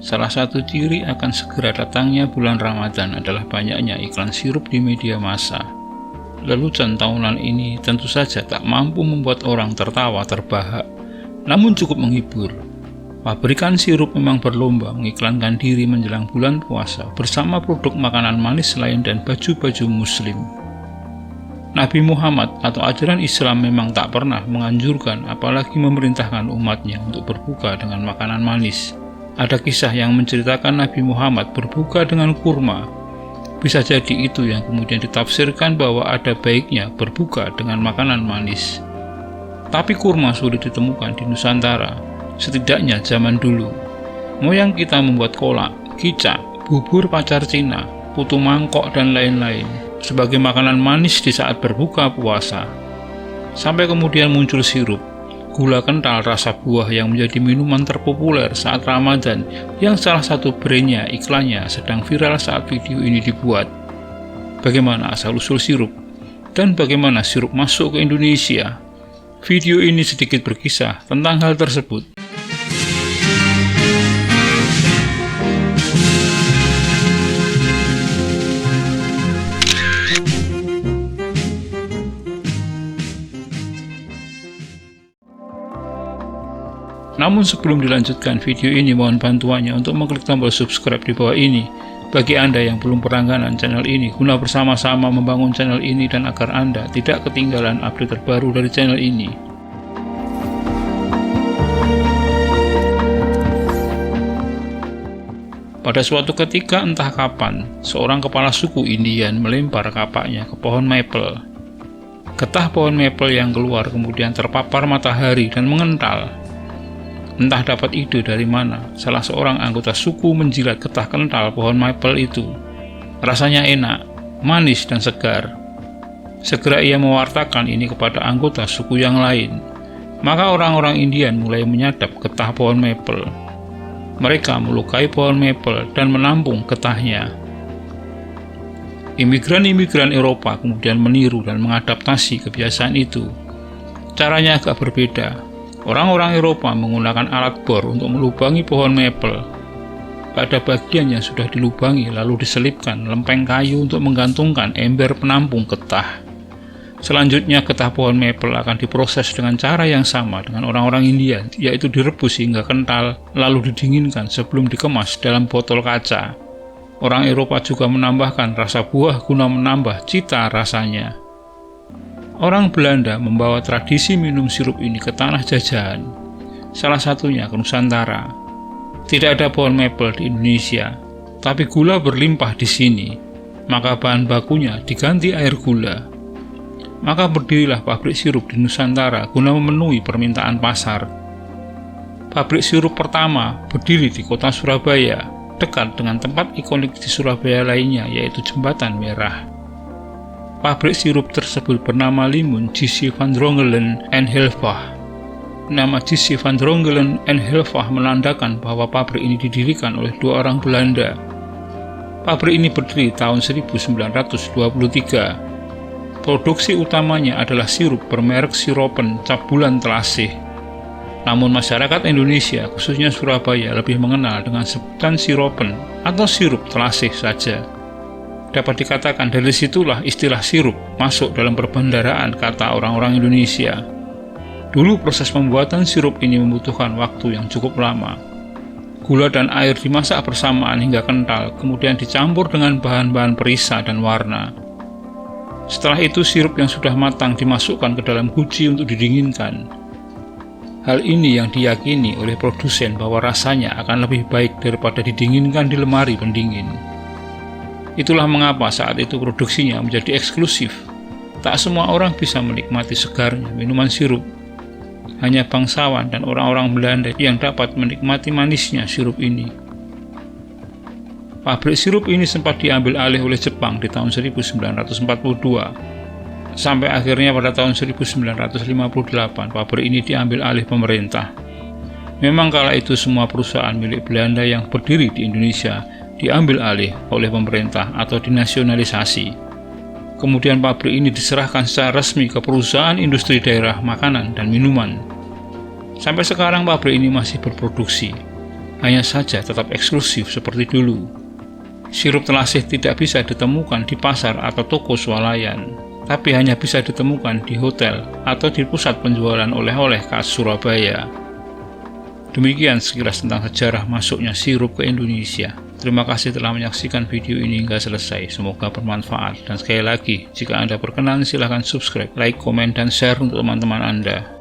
Salah satu ciri akan segera datangnya bulan Ramadan adalah banyaknya iklan sirup di media massa. Lelucon tahunan ini tentu saja tak mampu membuat orang tertawa terbahak, namun cukup menghibur. Pabrikan sirup memang berlomba mengiklankan diri menjelang bulan puasa bersama produk makanan manis lain dan baju-baju muslim. Nabi Muhammad atau ajaran Islam memang tak pernah menganjurkan apalagi memerintahkan umatnya untuk berbuka dengan makanan manis. Ada kisah yang menceritakan Nabi Muhammad berbuka dengan kurma. Bisa jadi itu yang kemudian ditafsirkan bahwa ada baiknya berbuka dengan makanan manis. Tapi kurma sulit ditemukan di Nusantara, setidaknya zaman dulu. Moyang kita membuat kolak, kicap, bubur pacar Cina, putu mangkok, dan lain-lain sebagai makanan manis di saat berbuka puasa. Sampai kemudian muncul sirup, gula kental rasa buah yang menjadi minuman terpopuler saat Ramadan, yang salah satu brandnya iklannya sedang viral saat video ini dibuat. Bagaimana asal-usul sirup? Dan bagaimana sirup masuk ke Indonesia? Video ini sedikit berkisah tentang hal tersebut. Namun sebelum dilanjutkan video ini, mohon bantuannya untuk mengklik tombol subscribe di bawah ini bagi Anda yang belum berlangganan channel ini, guna bersama-sama membangun channel ini dan agar Anda tidak ketinggalan update terbaru dari channel ini. Pada suatu ketika entah kapan, seorang kepala suku Indian melempar kapaknya ke pohon maple. Getah pohon maple yang keluar kemudian terpapar matahari dan mengental. Entah dapat ide dari mana, salah seorang anggota suku menjilat getah kental pohon maple itu. Rasanya enak, manis dan segar. Segera ia mewartakan ini kepada anggota suku yang lain. Maka orang-orang Indian mulai menyadap getah pohon maple. Mereka melukai pohon maple dan menampung getahnya. Imigran-imigran Eropa kemudian meniru dan mengadaptasi kebiasaan itu. Caranya agak berbeda. Orang-orang Eropa menggunakan alat bor untuk melubangi pohon maple. Pada bagian yang sudah dilubangi lalu diselipkan lempeng kayu untuk menggantungkan ember penampung getah. Selanjutnya getah pohon maple akan diproses dengan cara yang sama dengan orang-orang India, yaitu direbus hingga kental lalu didinginkan sebelum dikemas dalam botol kaca. Orang Eropa juga menambahkan rasa buah guna menambah cita rasanya. Orang Belanda membawa tradisi minum sirup ini ke tanah jajahan, salah satunya ke Nusantara. Tidak ada pohon maple di Indonesia, tapi gula berlimpah di sini, maka bahan bakunya diganti air gula. Maka berdirilah pabrik sirup di Nusantara guna memenuhi permintaan pasar. Pabrik sirup pertama berdiri di kota Surabaya, dekat dengan tempat ikonik di Surabaya lainnya, yaitu Jembatan Merah. Pabrik sirup tersebut bernama Limun J.C. van Drongelen en Helvach. Nama J.C. van Drongelen en Helvach menandakan bahwa pabrik ini didirikan oleh dua orang Belanda. Pabrik ini berdiri tahun 1923. Produksi utamanya adalah sirup bermerek Siropen Cap Bulan Telasih. Namun masyarakat Indonesia, khususnya Surabaya, lebih mengenal dengan sebutan Siropen atau sirup telasih saja. Dapat dikatakan dari situlah istilah sirup masuk dalam perbendaharaan kata orang-orang Indonesia. Dulu proses pembuatan sirup ini membutuhkan waktu yang cukup lama. Gula dan air dimasak bersamaan hingga kental, kemudian dicampur dengan bahan-bahan perisa dan warna. Setelah itu sirup yang sudah matang dimasukkan ke dalam guci untuk didinginkan. Hal ini yang diyakini oleh produsen bahwa rasanya akan lebih baik daripada didinginkan di lemari pendingin. Itulah mengapa saat itu produksinya menjadi eksklusif. Tak semua orang bisa menikmati segarnya minuman sirup. Hanya bangsawan dan orang-orang Belanda yang dapat menikmati manisnya sirup ini. Pabrik sirup ini sempat diambil alih oleh Jepang di tahun 1942. Sampai akhirnya pada tahun 1958 pabrik ini diambil alih pemerintah. Memang kala itu semua perusahaan milik Belanda yang berdiri di Indonesia diambil alih oleh pemerintah atau dinasionalisasi. Kemudian pabrik ini diserahkan secara resmi ke perusahaan industri daerah makanan dan minuman. Sampai sekarang pabrik ini masih berproduksi. hanya saja tetap eksklusif seperti dulu. Sirup telasih tidak bisa ditemukan di pasar atau toko swalayan, tapi hanya bisa ditemukan di hotel atau di pusat penjualan oleh-oleh khas Surabaya. Demikian sekilas tentang sejarah masuknya sirup ke Indonesia. Terima kasih telah menyaksikan video ini hingga selesai. Semoga bermanfaat. Dan sekali lagi, jika Anda berkenan silahkan subscribe, like, komen, dan share untuk teman-teman Anda.